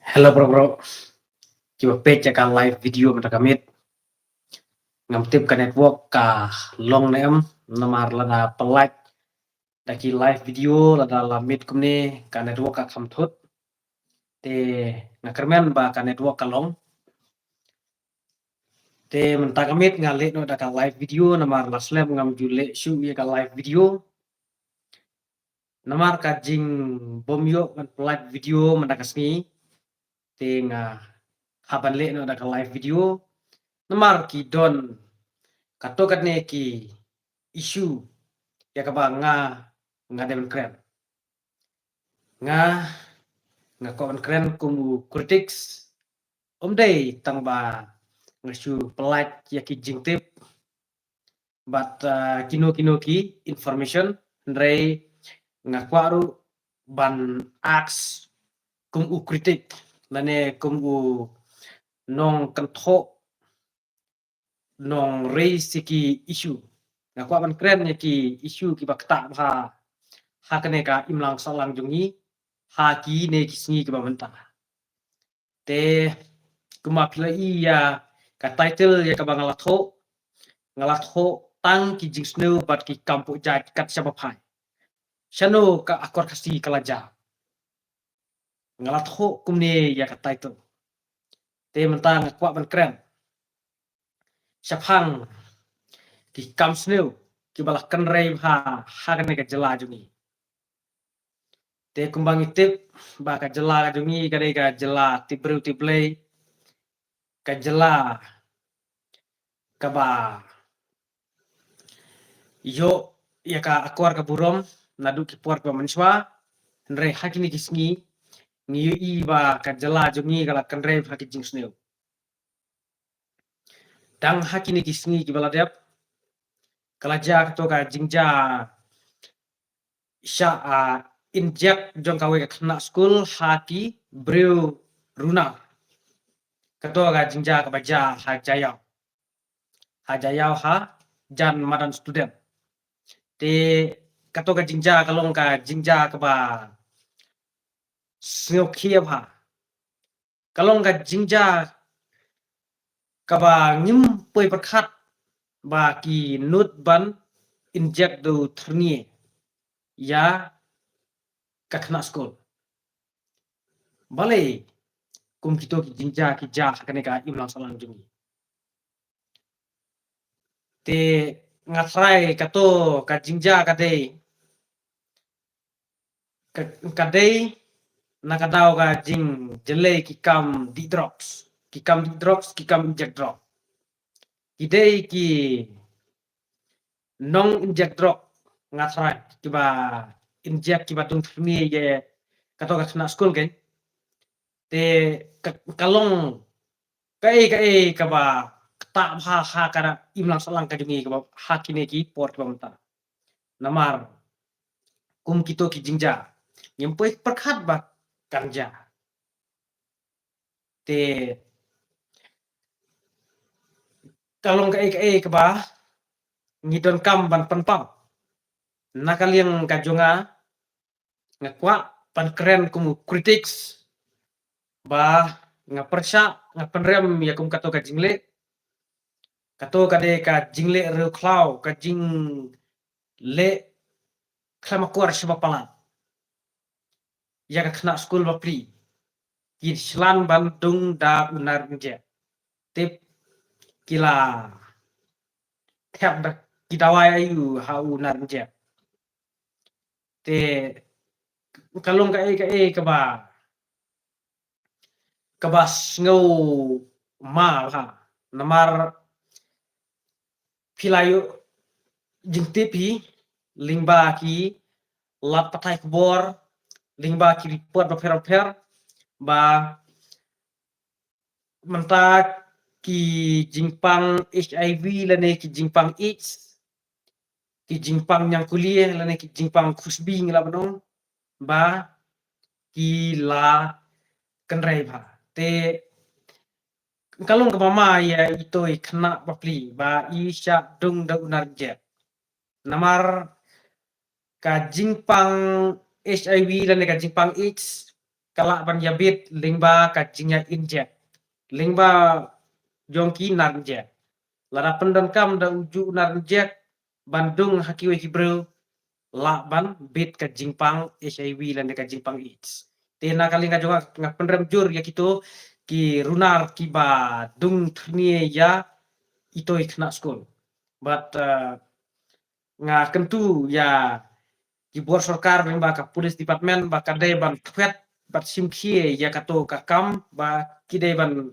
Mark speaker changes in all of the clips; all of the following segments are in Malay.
Speaker 1: Hello bro, coba page ka live video mata kamit ngam tip ka network ka long nem namar lada pelak daki live video lada lamit kumne ka network ka kamthut te ngakermen ba ka network ka long te menta kamit ngale no da ka live video namar laslem ngam jule shu ye ka live video namar ka jing bom yo kan live video mata kasni te nga haban le no da ka live video namar ki don katokat ne ki isu ya kaba nga demen kren nga ko kren kumu critics day tang ba ngasu pelat ya ki jingtip but kino kino ki information ndrei nga kwaru ban ax kumu kritik lane kumu nong kantho nong raise ki issue nga kwa ban kren ya ki issue ki bakta ha kane ka imlang salang jungi ha ki ne kisni ki bamenta te kuma pilai ya ka title ya ka ngalatho tang ki jingsnu bat ki kampu jaj kat sabapai shano ka akor kasi kalaja ngalatho kumne ya ka title te mentang kwa ban kren Shaphang ki kamsnu ki balak kanrei ha kane ka jela jungi te kumbang itip ba ka jela ka jungi kadai ka jela tibru tiblei ka jela ka ba yo ya ka akor ka burom nadu ki puar pa maniswa ndre hakini kisngi ngi i ba ka jela jungi kala kanrei haki jingsneu dang hakini kisngi ki baladep kala ja to ka jingja sha inject jong kawe ka khna school haki brew runa kato ka jingja ka baja ha jayau ha jan madan student te kato ka jingja kalong ka jingja ka ba snyokhia ha kalong ka jingja ka ba ngim poi perkhat ba ki nut ban inject do thnie ya ka khna school bale kum kito ki jingja ki ja kane ka imlang salang jungi te ngatrai kato ka jingja kadei nakadaw ka jing jele ki kam di drops ki kam inject drop idei ki nong inject drop ngatrai ki ba inject ki ba tung thni ye kato ka khna school ke te kalong kai ka ba ta ha kana imlang salang ka jungi ka ba ha kine ki port ka menta namar kum kito ki jingja nyempoi perkhat ba kanja te kalong kai ka ba ngidon kam ban penpam nakaliang ka jonga ngakwa pan keren kumu critics ba ngapersha ngapenrem ya kum kato ka jingle kato kade ka jingle re klau ka jing le klamakuar shibapala ya ka khna school bapri ki slan bandung da unar nje tip kila thep da kidawai ayu ha unar nje te kalong ka ba kabas ngau ma ha namar pilayu jingtipi lingba ki lat patai kbor lingba ki report ba fer ba mentak ki jingpang HIV lane ki jingpang AIDS ki jingpang yang kuliah lane ki jingpang khusbi ngila banong ba ki la kenrei ba te kalong ka mama ya itoi khna bapli ba isha dung da unar jet namar ka jingpang HIV lane ka jingpang AIDS kalak ban yabit lingba kajingnya injek lingba jongki narnjek lara pendon kam da uju narnjek bandung hakiwe hibru la ban bit ka jingpang HIV lan ka jingpang AIDS tena kali nga jonga nga pendrem jur ya kito ki runar ki ba dung trnie ya ito ikna school but nga kentu ya ki bor sarkar ng ba ka police department ba kadai ban kwet bat simkie ya kato kakam ba kidai ban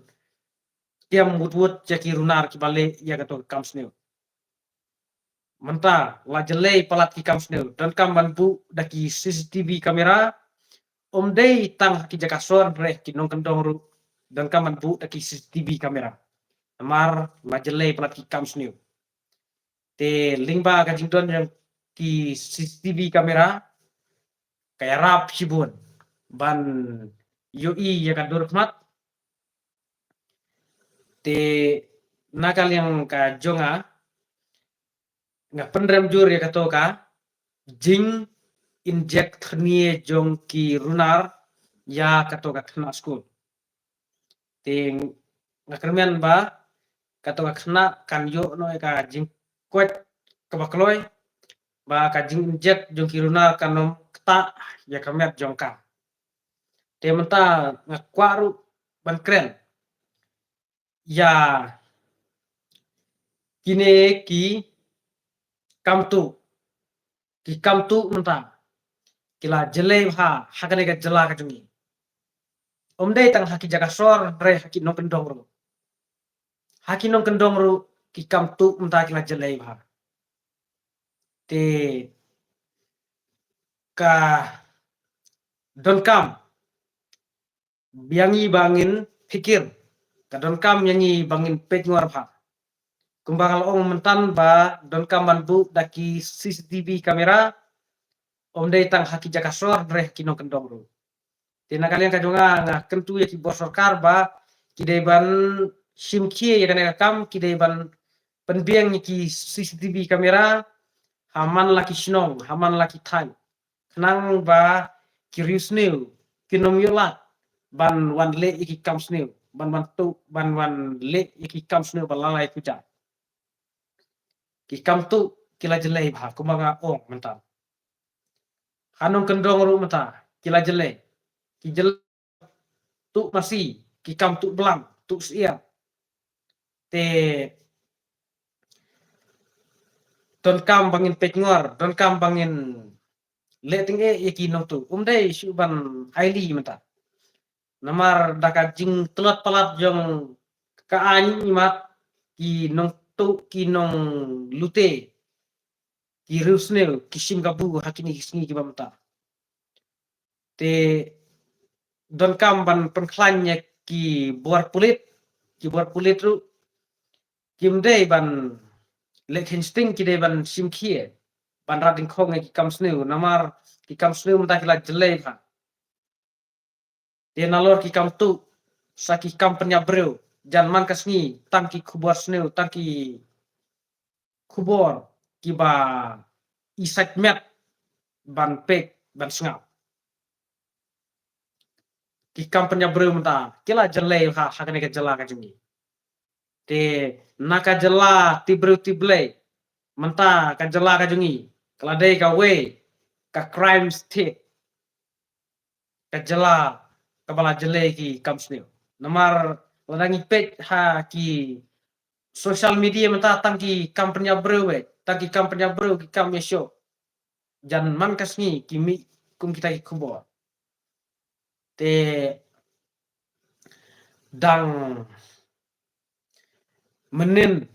Speaker 1: tiam wut ya ki runar ki bale ya kato kakam sneu menta la jelei palat ki kam sneu dan kam ban bu daki CCTV kamera om dei tang ki jaka sor bre ki nong kendong ru dan kam ban bu daki CCTV kamera amar la jelei palat ki kam sneu te lingba ka jingdon yang ki CCTV kamera kaya rap sibun ban yoi ya kan dormat te nakal yang ka jonga nga pendrem jur ya kato ka jing inject khnie jong ki runar ya kato ka khna school te nga kermian ba kato ka khna kan yo no ka jing kwet ka bakloy ba ka jing inject jong ki runar kanom kta ya kamet jong ka te menta nga kwaru ban kren ya kine ki kamtu menta kila jelei ha hakane ka jela ka jungi om dei tang haki jaga sor bre haki nong kendong ru haki nong kendong ru ki kamtu menta kila jelei ha te ka don kam biangi bangin pikir ka don kam yangi bangin pet nguar ha kumbakal ong mentan ba don kam banbu daki CCTV kamera om dei tang haki jaga sor bre haki nong kendong ru tina kalian kajonga nga kentu ya ki bor sarkar ba kidai ban simkie ya kana kam kidai ban penbiang ki CCTV kamera haman laki snong haman laki thai nang ba kirius new kinom yolat ban wan le iki kam sneu ban wan le iki kam sneu balalai kuja ki kam tu kila jelei ba kumanga ong mental hanong kendong ru mata kila jelei ki jel tu masi ki kam tu belang tu sia te don kam bangin pekngor don kam bangin le tinge yaki nong tu dei suban haili mata namar daka jing telat palat jong ka ani mat ki nong tu ki nong lute ki rusnel ki simgabu hakini kisni ki bamta te don kam ban penklanya ki buar pulit ru kim dei ban lek insting ki dei ban simkie ban rading khong ki kam sneu namar ki kam sneu mta kila jelei ha te nalor ki kam tu saki kam penya breu jan man kasni tangki kubor sneu tangki kubor ki ba isak met ban pek ban sngap ki kam penya breu mta kila jelei ha hakane ka jela ka jungi te naka jela tibreu tiblei menta ka jela ka jungi kladei ka we ka crime state ka jela ka bala jelei ki kam sneu namar ladangi pet ha ki social media menta tang ki kampanya breu we tang ki kampanya breu ki kam yesho jan man kasni ki mi kum kita ki kubo te dang menin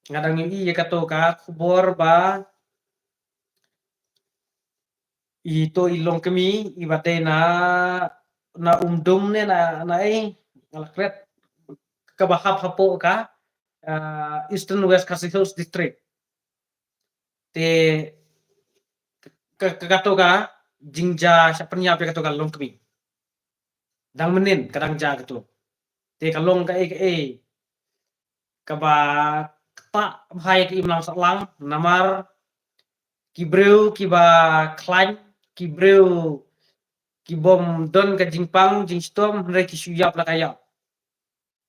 Speaker 1: ngadang i ye kato ka kubor ba ito ilong kami ibate na umdum ne na ngalakret kabahap hapo ka Eastern West Khasi Hills District te kato ka jingja sapenya pe kato ka long kami dang menin kadang ja kato te kalong ka kaba ta bahaya ki imlang saklang namar kibreu kiba klan kibreu ki bom don ka jingpang jing stom re ki suyap la kaya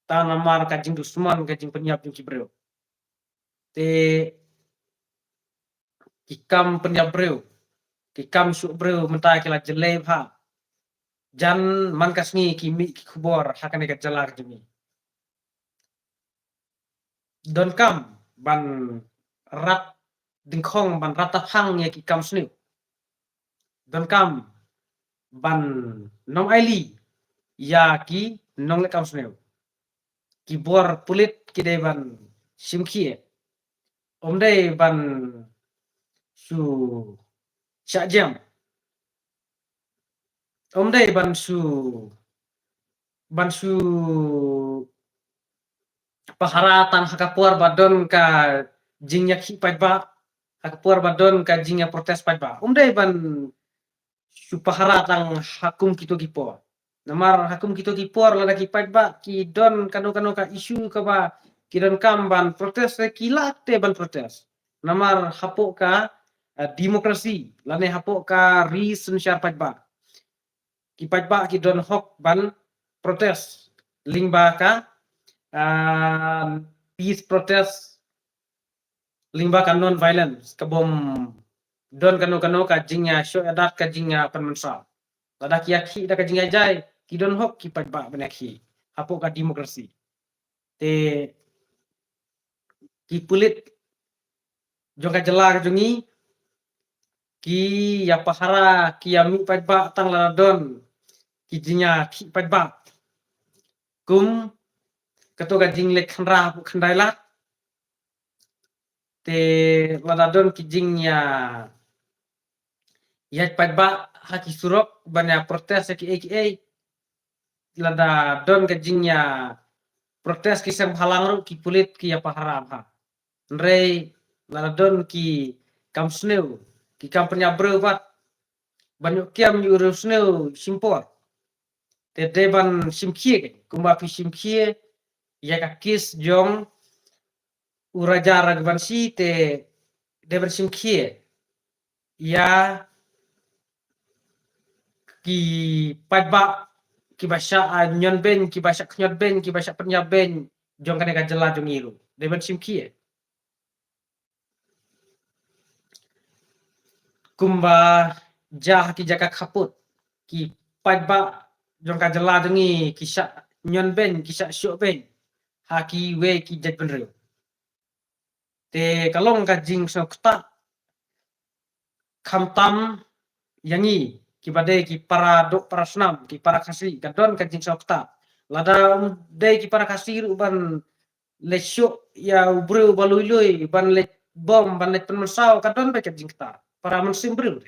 Speaker 1: ta namar ka jing dusman ka jing penyap jing kibreu te ki kam penyap breu ki kam su breu mentai kila jelai ha jan man kasngi ki mi ki kubor hakane ka jalar jumi don kam ban rat dingkhong ban ratapang ya ki kam snu don kam ban nong aili ya ki nong le kam snu ki bor pulit ki de ban simkie omdei ban su jam omdei ban su paharatan hakapuar badon ka jingnya ki pajba hakapuar badon ka jingnya protes pajba omdei ban su paharatang hakum kito gipo namar hakum kito gipor lada ki pajba ki don kano kano ka isu ka ba ki don kam ban protes ki lakte ban protes namar hapo ka demokrasi lane hapo ka reason syar pajba ki pajba ki don hok ban protes lingba ka peace protest lingba ka non violence ka bom don kano kano ka jingnya syo adat ka jingnya penmensa lada ki akhi da ka jingnya jai ki don hok ki pajba benakhi hapo ka demokrasi te ki pulit jong ka jelar jongi ki ya pahara ki ya mi pajba tang la don ki jingnya ki pajba kum kato ka jing lek khandra khandai la te lada don ki jingnya ya pajba haki surok banya protes ki aka lada don ka jingnya protes ki sem halang ru ki pulit ki ya pahara ha rei lada don ki kam sneu ki kam penya brevat banyak kiam yu sneu simpor te deban simkie kumba pi simkie ya ka kis jong uraja ragbansi te deban simkie ya ki pajba ki basha nyon ben ki basha knyon ben ki basha penya ben jong kane ka jela jong iru deban simkie kumba jah ki jaka kaput ki pajba jong ka jela jongi ki sha nyon ben ki sha syok ben haki we ki jet benre te kalong ka jing so kta kamtam yangi ki bade ki para dok para snam ki para kasri kadon ka jing so kta lada de ki para kasri ban le syok ya ubru balului ban le bom ban le penmesau kadon ba ka jing kta para mensim bru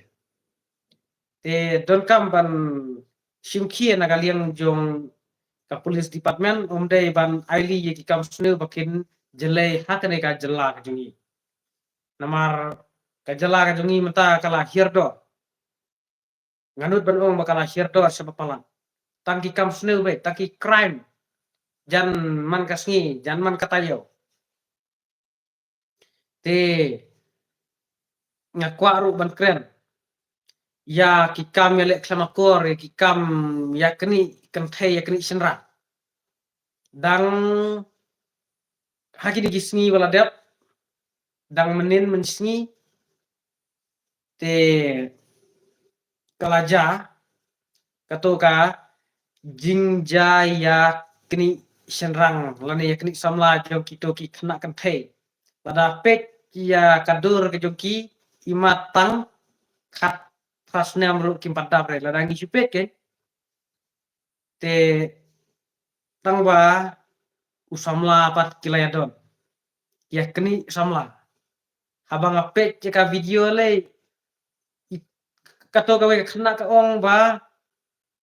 Speaker 1: te don kam ban simkie na galiang jong ka police department omde ban aili ye ki kam snu bakin jele hakane ka jela ka jungi namar ka jela ka jungi mata kala hirdo nganut ban ong bakala hirdo sebapala tangki kam snu be tangki crime jan man kasngi jan man katayo te ngakwa ru ban kren ya ki kam ya lek klamakor ya ki kam ya keni kenthe ya keni senra dang haki digisngi wala dep dang menin mensngi te kalaja katoka jingja ya keni senrang lane ya keni samla jo kito ki kena kenthe lada pek ya kadur ke joki imatang khat prasnam ru kim padap re lada ngi supek ke te tangwa usamla pat kilayadon ya keni samla habang apek ceka video le kato ka we kena ka ong ba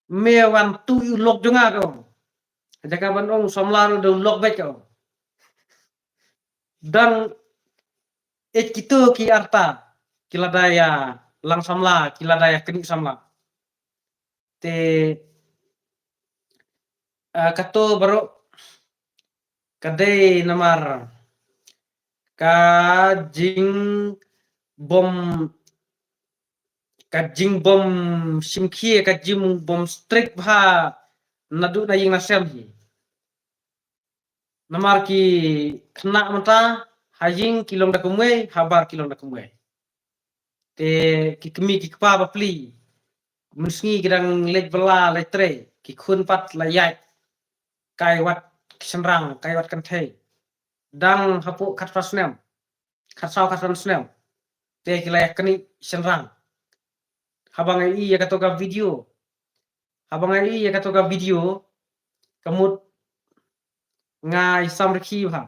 Speaker 1: mewan tu lok jonga ka ong jaka ban ong samla ru do lok bet ka ong dan kito ki arta kiladaya lang samla kiladaya keni samla te kato baro kadai namar ka jing bom kajing bom simkie kajing bom strik bha nadu na ying nasem hi namar ki kena mata haying kilong da kumwe habar kilong da kumwe te ki kemi ki kpa bapli musngi gedang lej bela letre ki khun pat layat kai wat senrang kai wat kan thei dang hapu khat fasnem khat sau khat fasnem te ki layak kani senrang habang ai ya katoka video habang ai ya katoka video kamut ngai samrikhi bha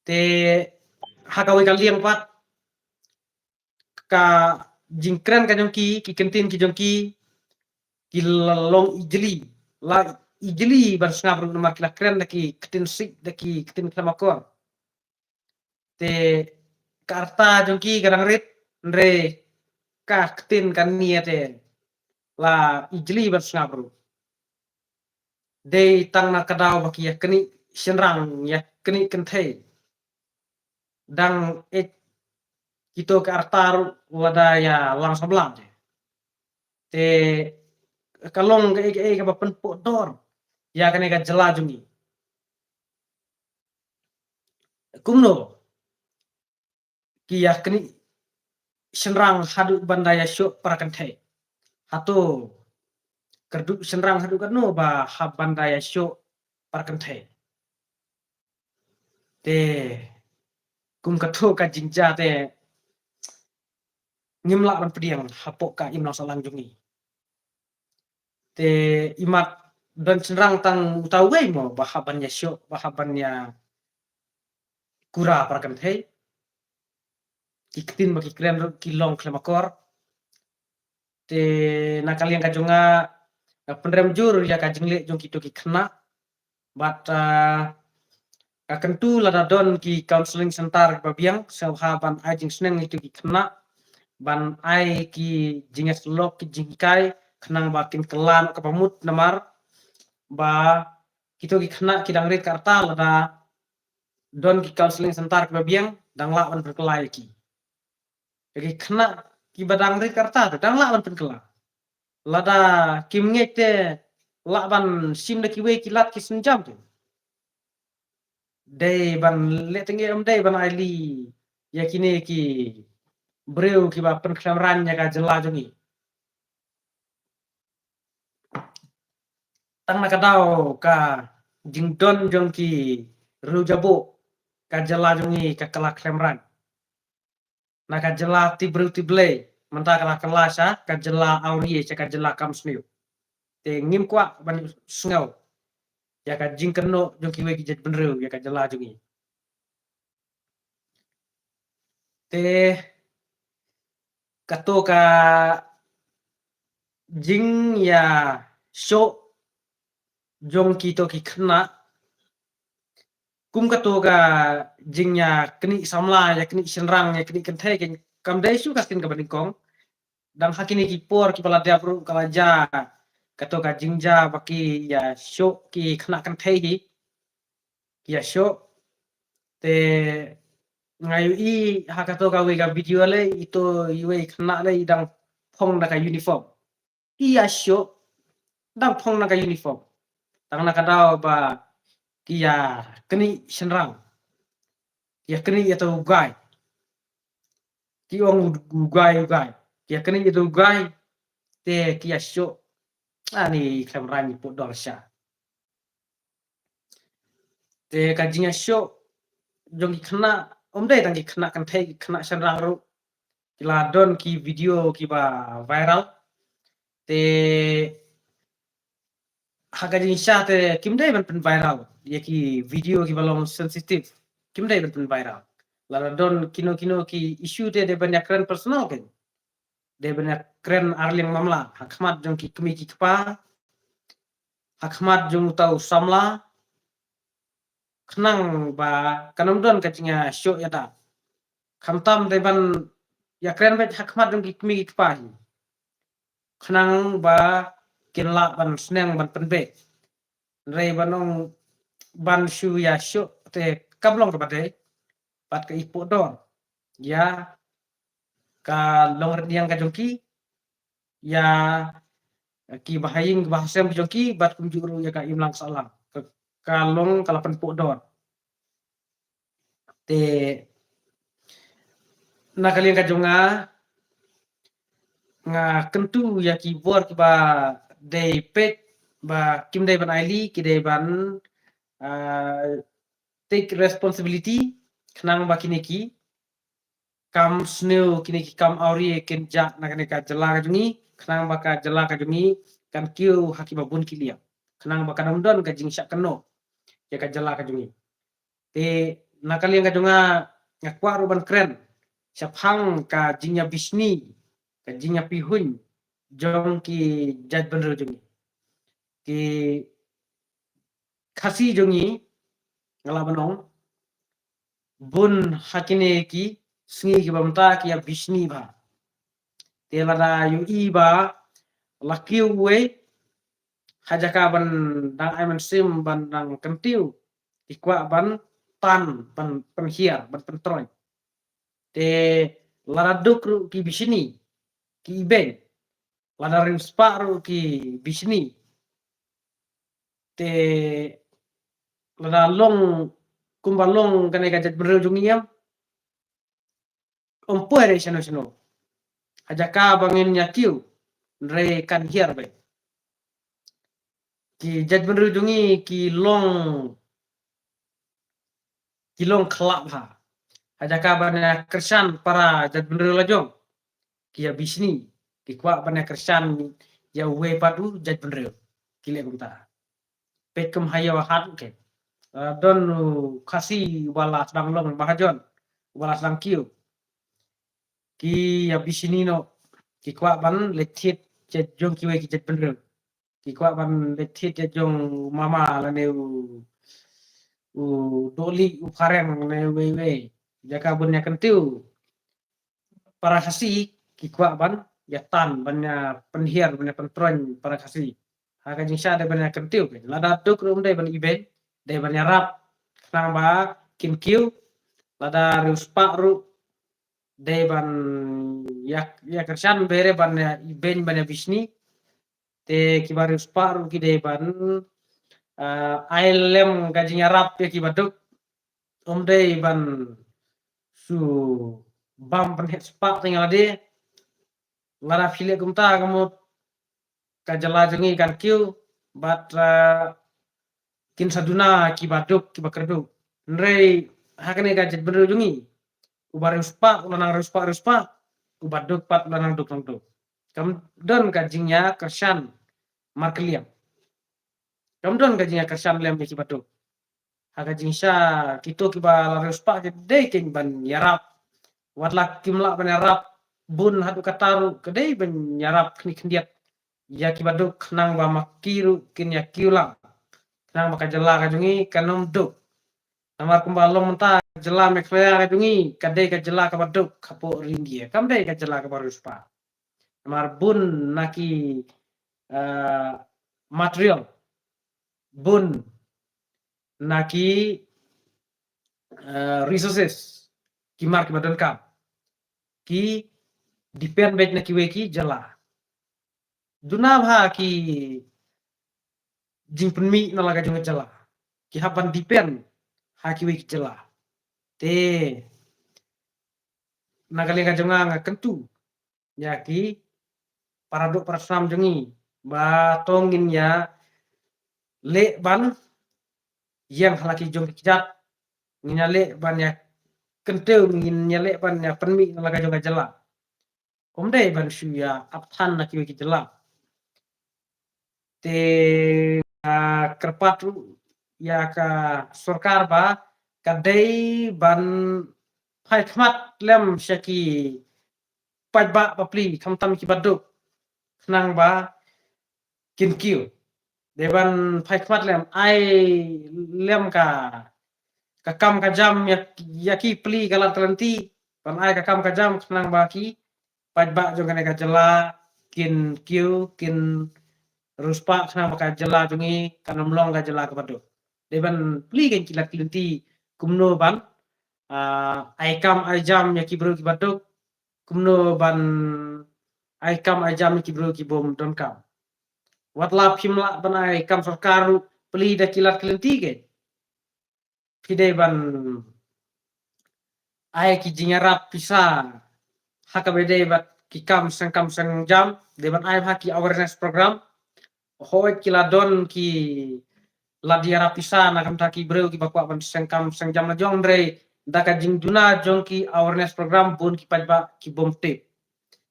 Speaker 1: te hakawi kaliang pat ka jingkran ka jongki ki kentin ki jongki ki long ijli la ijli ban snap ru namar kila kren daki ketin sik daki ketin klamakor te karta jongki garang rit nre ka ketin kan niate la ijli ban snap ru dei tang na kadau baki ya keni senrang ya keni kenthe dang et kito ke artar wada ya lang sablam te kalong ke bapen dor ya kene ka jela jungi kumno ki ya keni senrang hadu bandaya syok parakan thai hato kerdu senrang hadu kanu ba habandaya syok parakan thai te kum katho ka jingja te ngimla ban pediang hapok ka imlang salang jungi te imat dan senrang tang utawe mo bahabannya syok bahabannya kura parakan thai kiktin bagi kren kilong klemakor te nakalian kajonga penrem jur ya kajingle jong kito ki kena but akentu lada don ki counseling center babiang selhaban ajing seneng itu ki kena ban ai ki jinges lok ki jingkai kenang bakin kelan kapamut namar ba kito ki kena kidang rit karta lada don ki counseling center babiang dang la ban berkelai ki jadi kena ki badang rit karta dang la ban berkelai lada kim ngete laban sim da kiwe kilat ki senjam tu dei ban le tengi dei ban ali yakine ki breu ki ba pen klamran nya ka jela jungi tang na kadau ka jingdon jong ki ru jabo ka jela jungi ka kala klamran na ka jela ti breu ti ble menta kala kala sa ka jela aurie ka jela kam sniu te ngim kwa ban sngau ya ka jing keno jong ki we ki jet benreu ya ka jela jungi te kato ka jing ya syo jong kito ki kena kum kato ka jingnya keni samla ya keni senrang ya keni kenthe ken kam dai su kaskin ka banikong dang hakini ki por ki pala dia pro kala ja kato ka jingja baki ya syo ki kena kenthe hi ya syo te ngayu i hakato ka we ka video le ito iwe kena le dang phong na ka uniform iya syo dang phong na ka uniform tang na kadao ba kia keni senrang ya keni ya tau gai ki ong gai ya keni ya tau gai te kia syo ani kamran ni podor sya te kajinya syo jong kena omdai tang kena kan thai kena senrang ru kila don ki video ki ba viral te hagajin sya te kimdai ban pen viral ya ki video ki balong sensitif kimdai ban pen viral lara don kino ki isu te de banyak keren personal kan de banyak keren arling mamla hakmat jong ki kemi ki kpa hakmat jong tau samla kenang ba kanam don kacinga show ya da kamtam de ban ya keren bet hakmat jong ki kemi ki kpa hi kenang ba kinla ban seneng ban penbe rei banong ban shu ya show te kablong ba de pat ka ipo don ya ka long yang ka jongki ya ki bahaying bahasem joki bat kum juru ya ka imlang salang kalong kalapan podor te nakalian ka jonga nga kentu ya ki bor ki ba dei pet ba kim dei ban aili ki dei ban take responsibility knang ba kineki kam sneu kineki kam auri ken ja nakane ka jela ka jungi knang ba ka jela ka jungi kan kiu hakiba bun kilia knang ba kadam don ka jing syak keno ya ka jela ka jungi te nakalian ka jonga ngakwa ruban kren siap hang ka jingnya bisni ka jingnya pihun jong ki jaj bener jungi ki khasi jungi ngala banong bun hakine ki sngi ki bamta ki ya bisni ba te lada yu i ba lakiu we hajaka ban dang aiman sim ban dang kentiu ikwa ban tan pan hiar ban pentroy te lada duk ru ki bisni ki ibeng lada rim spa ru ki bisni te lada long kumbalong kane kajat bener jungiyam ompuere sino hajaka bangin nyakiu re kan hiar be ki jat bener jungi ki long kelap ha hajaka bana kersan para jat bener lajong ki ya bisni ki kwa bana kersan ya we padu jat bener ki le kumta pekem haya wahat ke don kasi wala sedang long bahajon wala sedang kiu ki ya bisni no ki kwa ban letit jet jong ki we ki jet bener ki kwa ban letit jet jong mama la ne doli ukareng ne we jaka bunya kentiu para hasi ki kwa ban ya tan banya penhiar banya pentron para hasi haka jingsha de banya kentiu lada tuk rum de ban iben de banya rap nang ba kim kiu lada rius pa ru de ban ya kersan bere ban ya iben banya bisni te kibaru sparu ki de ban ailem gajinya rap ya ki baduk de ban su bam pen spak tinggal de ngara file kumta kamu kajala jengi kan kiu bat kin saduna ki baduk ki bakerdu nrei hakane gajet bener jungi ubar uspa ulanang ruspa ubaduk pat ulanang duk nang duk kam don gajinya kersan markeliam kam don gajinya kersan lem ki baduk haka jingsha kito ki ba larus pa de king ban yarap watla kimla ban yarap bun hadu kataru kedai ban yarap kni kendiat ya ki baduk nang ba makiru kin ya kiulang nang maka jela ka jungi kanum duk namar kumbalong menta jela me krea ka jungi kadai ka jela ka baduk kapo rindia kam dai ka jela ka barus pa namar bun naki material bun naki resources kimar ki badan kam ki depend bet na kiwe ki jala duna bha ki jing penmi na laga jong jala ki hapan depend ha kiwe ki jala te nagale ga jonga nga kentu ya ki paradok parasam jongi ba tongin ya le ban yang halaki jong kijat nginyale ban ya kenteu nginyale ban ya penmi na laga jong jala omdai ban shu ya apthan na kiwe ki jala te kerpatu ya ka sorkar ba kadai ban phai khmat lem shaki pajba papli khamtam ki baduk nang ba kin kiu deban phai khmat lem ai lem ka kam ka jam ya ki pli galat kalanti ban ai ka kam ka jam nang ba ki pajba jong ka jela kin kiu kin ruspa khana maka jela jungi kanam long ga jela ka baduk deban pli gen kilat kilanti kumno ban ai kam ai jam ya ki bro ki baduk kumno ban ai kam ai jam ki bro ki bom don kam wat la phim la ban ai kam sarkaru peli da kilat kelenti ke pide ban ai ki jingarap pisa haka bede bat ki kam sang jam de ban ai haki awareness program hoit kila don ki la diara pisa na kam taki bro ki bakwa ban sang jam na jong dre daka jing duna jong ki awareness program bun ki pajba ki bom tip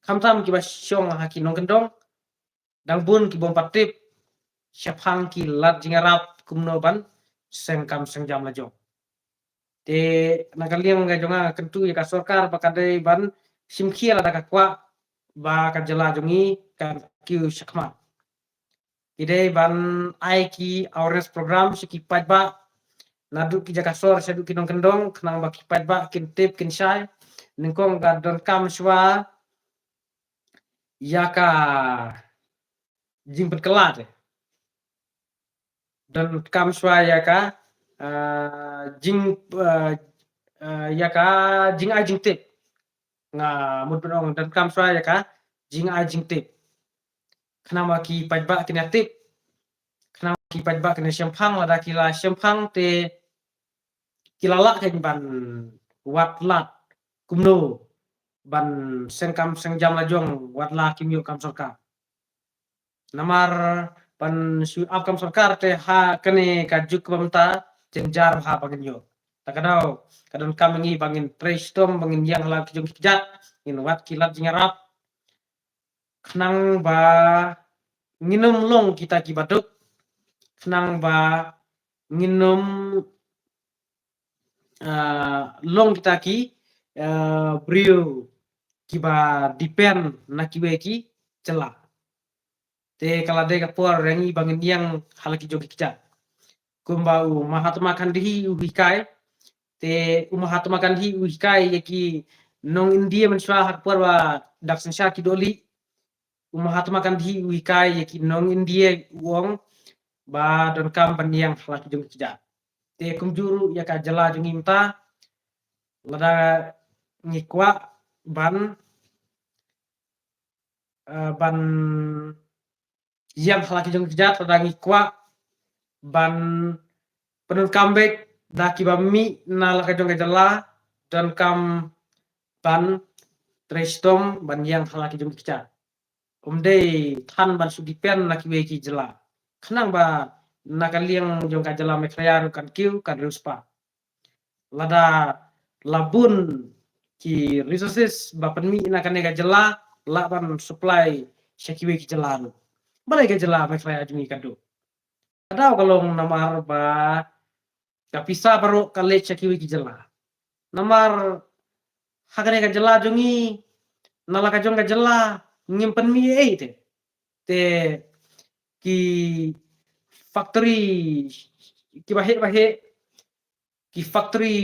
Speaker 1: kam tam ki ba syong haki nong kendong dang bun ki bom patip syapang ki lat jingarap kumno ban sang jam la jong te nakaliang ga jonga kentu ya ka sorkar bakadai ban simkhia la daka kwa ba ka jela jongi kan kiu sakma ide ban ai ki awareness program siki pajba nadu ki jaka sor sadu ki nong kendong kenang ba ki pajba kin tip kin sai ningkong ga don kam shwa yaka jimpet kelat dan kam shwa yaka jing yaka jing ai jing tip nga mut penong dan kam shwa yaka jing ai jing tip kenama ki pajba kina tip kenama ki pajba kina syempang lada kila syempang te kilala kan ban wat lat kumno ban sengkam sengjam lajong wat la kimyo kam sorkar namar pan su ap kam sorkar te ha kene kajuk pemta cenjar ha bangin yo takadau kadon kam ngi bangin prestom bangin yang la kijong kijat in wat kilat jingarap kenang ba nginum long kita ki baduk kenang ba nginum long kita ki brio kiba dipen na kiwe ki cela te kala de kapor rangi bangin yang halaki jogi kija kumbau mahatma gandhi uhikai te mahatma gandhi uhikai yaki nong india menswa hakpor wa daksan sha ki doli mahatma gandhi uhikai yaki nong india wong ba don kam ban yang halaki jogi kija te kumjuru yaka jela jongi mta lada ngikwa ban ban yang halaki jong kijat lada ngikwa ban penun kambek daki bami na laka jong jela dan kam ban trestom ban yang halaki jong kijat umde tan ban sudipen laki weki jela kenang ba nakaliang jong ka jela mekrayar kan kiu kan ruspa lada labun ki resources ba penmi na kan ga jela la ban supply syakiwe ki jela balai ga jela mekrayar jumi kado kadau kalong namar ba kapisa baru kale syakiwe ki jela namar hakane ga jela jongi nala ka jong ga jela nyimpen mi te ki factory ki bahe ki factory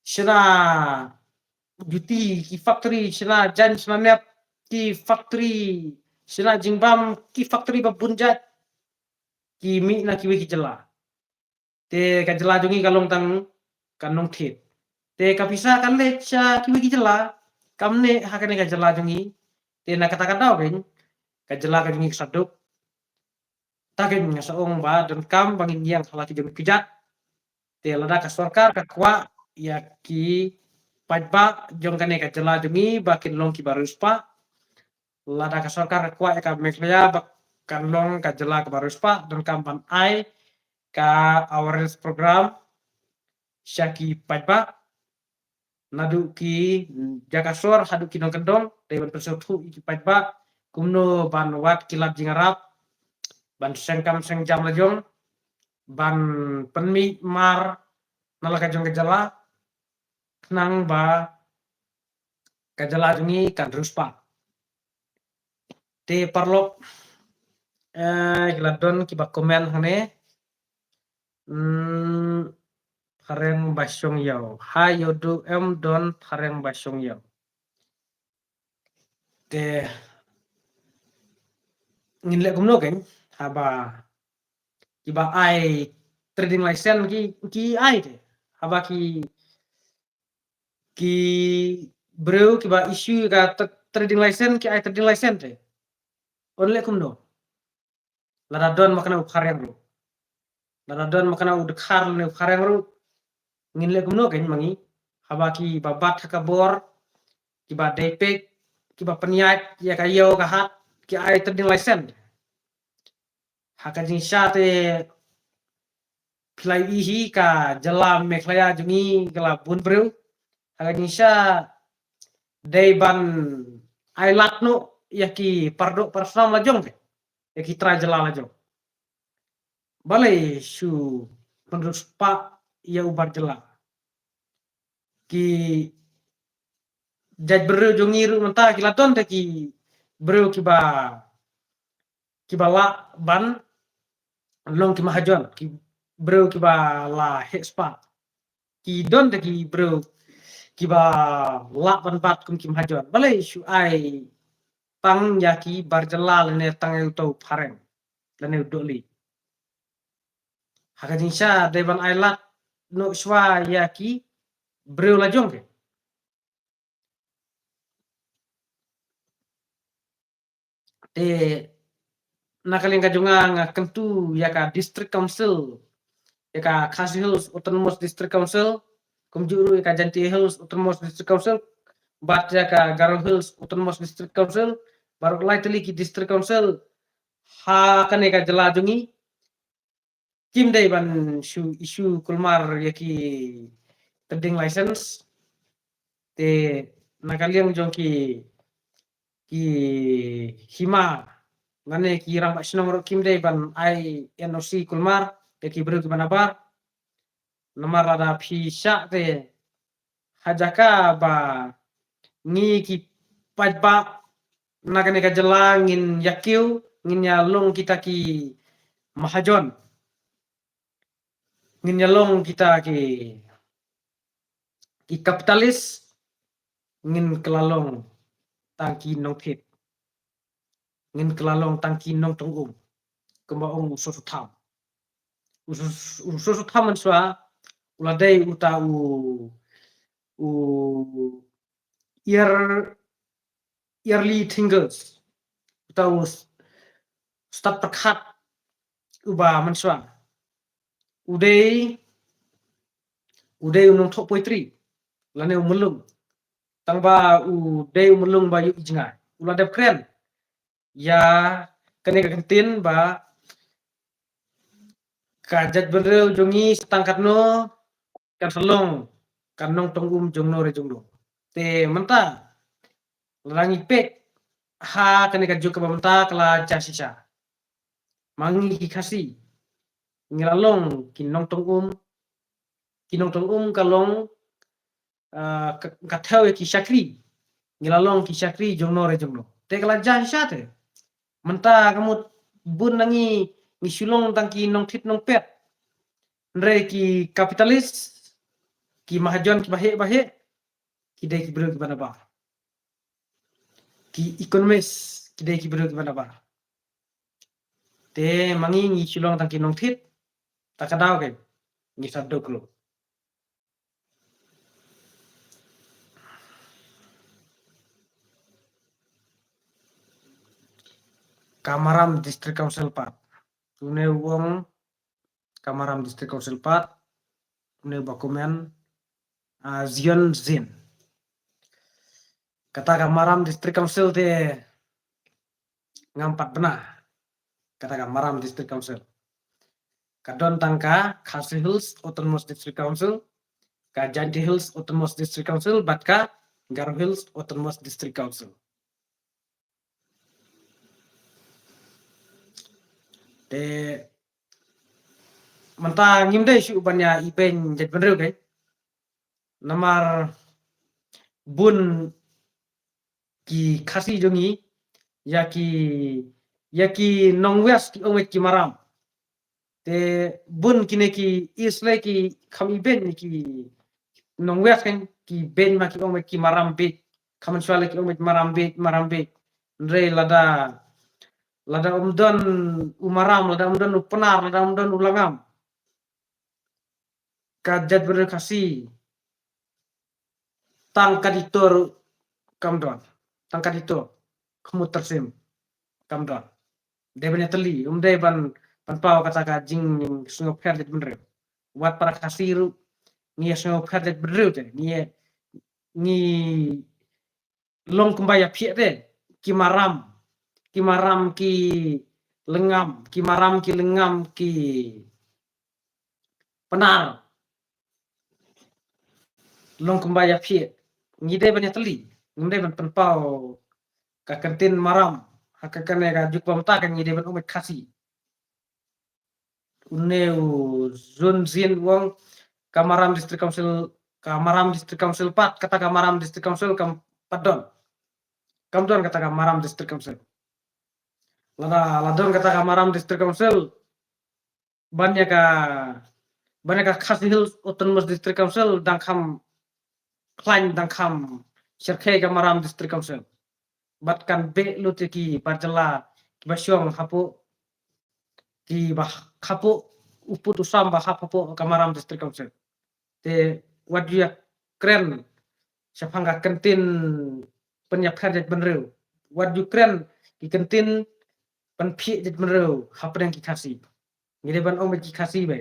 Speaker 1: shana juti ki factory shana jan shana nep ki factory shana jingbam ki factory babunjat ki mi na ki wi jela te ka jela jongi kalong tang kanong thit te kapisa kan le cha ki wi jela kamne hakane ka jela jongi te na kata kata ben ka jela ka jongi saduk takin nga saong ba dan kam bangin yang halaki jongi kijat te lada ka sorkar ka kwa ya ki pajba jong kane ka jela jongi bakin long ki baruspa lada ka sorkar ka kwa ya ka meklaya bak kan long ka jela ka baruspa dan kam ban ai ka awareness program syaki pajba nadu ki jakasor hadu ki nong kendong dewan persotu ki pajba kumno ban wat kilat jingarap ban sengkam sengjam lajong ban penmi mar nalaka jong gejala kenang ba kajala jongi kan ruspa te parlok giladon ki ba komen hane hareng basyong yau ha yodu em don hareng basyong yau te nginle kumno ken haba kiba ai trading license ki ai te haba ki breu kiba issue ka trading license ki ai trading license te onle kumno lada don makana uphareng ro lada don makana udkhar ne uphareng ro nginle kumno ken mangi haba ki babat hakabor ki ba depek ki ba peniat ya kayo kahat ki ai trading license hakajin syate klai ihi ka jalam meklaya jungi kala bun breu hakajin sya daiban ailat no yaki pardo parsam lajong ke yaki tra jala lajong balai shu penduduk pa ya ubar jela ki jaj breu jongi ru menta ki laton te ki breu ki ba la ban long ki mahajon ki breu ki ba la hexpa ki don te ki breu ki ba la ban bat kum ki mahajon balai shu ai tang yaki barjela ne tang eu tau phareng lane udoli hakajin sya deban ailat no shwa yaki breu lajong ke te nakaling kajungang kentu yaka district council yaka Khasi Hills Autonomous District Council kumjuru yaka Janti Hills Autonomous District Council bat yaka Garo Hills Autonomous District Council baru lightly ki district council ha kan yaka jela jungi kim dai ban isu kulmar yaki trading license te nakaliang jongki ki hima ngane ki rang sinong ro kim dai ban ai NOC kulmar te ki bru ki banabar nomor ada phisha te hajaka ba ngi ki pajba nakane ka jelangin yakiu ngin yalong kita ki mahajon ngin yalong kita ki kapitalis ngin kelalong tangki nong thit ngin kelalong tangki nong tongum kembaong usus tham usus tham swa uladai uta u yearly tingles uta start perkhat uba manswa udai unong thok poitri lane umulung tangba udai umulung ba yu jinga uladep kren ya kane kantin ba kajat bereu jongi setangkat no kan selong kan nong tongum jongno re jongno te menta langi pek ha kane kaju ka menta kala jasisa mangi ki khasi ngilalong kinong tongum kalong kathau ki syakri ngilalong ki syakri jongno re jongno te kala jasisa te menta kamut bun nangi ngisulong tangki nong thit nong pet nre ki kapitalis ki mahajon ki bahe ki dai ki bro ki banaba ki ekonomis ki dai ki bro ki banaba te mangi ngisulong tangki nong thit takadaw ke ngi sadoklo Kamaram District Council 4 tune wong Kamaram District Council 4 tune dokumen Zion Zin kata Kamaram District Council te ngampat benar kata Kamaram District Council kadon tangka Khasi Hills Autonomous District Council ka Janti Hills Autonomous District Council batka Garo Hills Autonomous District Council te menta ngimde isu banya ipen jet benreu ke namar bun ki khasi jongi yaki nongwes ki omet ki maram te bun kine ki isle ki khami ben ki nongwes kan ki ben ma ki omet ki maram be khaman swale ki omet maram be nre lada umdon umaram lada umdon upenar lada umdon ulangam kajat berkasi tang kaditor kamdon tangkat itu kemut tersim kamdon de banyak teli ban pau kata ka jing sungop kerdet bener wat para kasiru ni sungop kerdet bener te ni long kembaya pie te kimaram ki lengam ki penar long kembaya pie ngide banyak teli ngide ban penpau ka kantin maram hakakane ka juk pamta kan ngide ban umet kasi uneu zon zin wong kamaram district council 4 kata kamaram district council kam padon kamdon kata kamaram district council ladon kata kamaram district council banyak ka khasil autonomous district council dangkham klain dangkham serkhe kamaram district council batkan be luteki parjala basyong hapu ki bah hapu uput usam bah hapu kamaram district council te wadya kren sapangga kentin penyapkan jet benreu wadyu kren ki kentin penpie jet benreu hapren ki kasi ngide ban om ki kasi be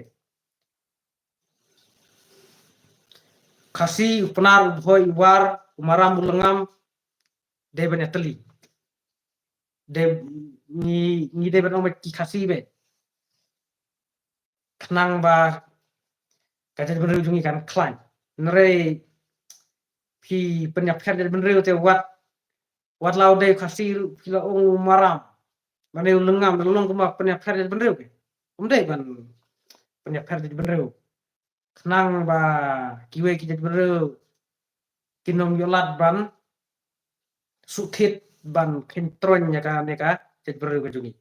Speaker 1: kasi penar boy war umaram ulengam de ban teli de ni de ban om ki kasi be kenang ba kajet benreu jungi kan klan nere pi penyapkan jet benreu te wat lau de kasi kila ong maram mane ulengam long kuma penyapkan jet benreu ke de ban penyapkan jet benreu kenang ba kiwe ki jet benreu kinom yolat ban suthit ban kintron nya ka neka jet benreu ke jungi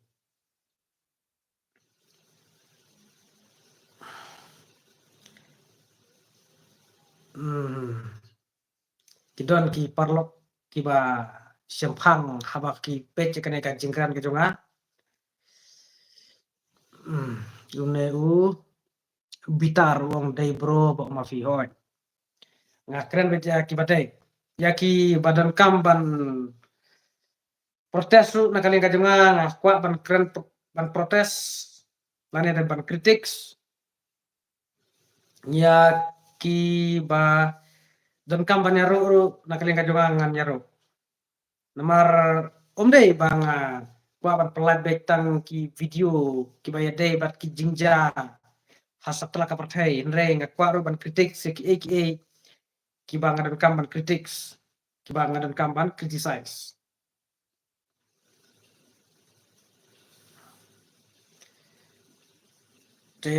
Speaker 1: kidon ki parlok ki ba sempang habak ki pece kane ka jingkran ke jonga bitar wong dai bro bok mafi hoy ngakren be ki badai yaki badan kamban protes lu nakali ka jonga ngakwa ban kren ban protes lane ada ban kritiks ya ki ba dan kamban yaro nakali ka jonga ngan yaro namar dei banga kwa ban pelat bektang ki video ki baya dei bat ki jingja hasap telah ka partai nre ngakwa ro ban kritik se ki banga dan kamban kritiks ki banga dan kamban criticize te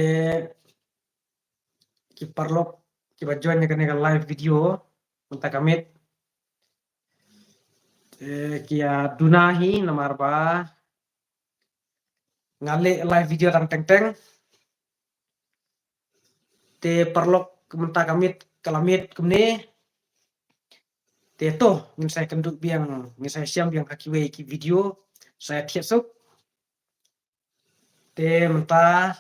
Speaker 1: ki parlok ki bajuan nya kane live video unta kamit kia dunahi namar ba ngale live video tang teng te parlok kemunta kamit kalamit kumne te to ngin saya kenduk biang ngin saya siam biang hakiwe ki video saya tiesuk te mentah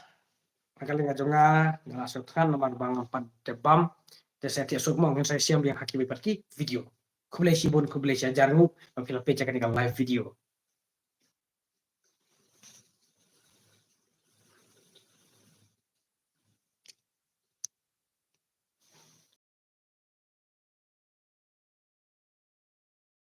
Speaker 1: akali ngajonga ngalasutkan nomor bang 4 tebam te saya tiesuk mong ngin saya siam biang hakiwe parki video kublai sibon kublai siajarngu mapila peca kan live video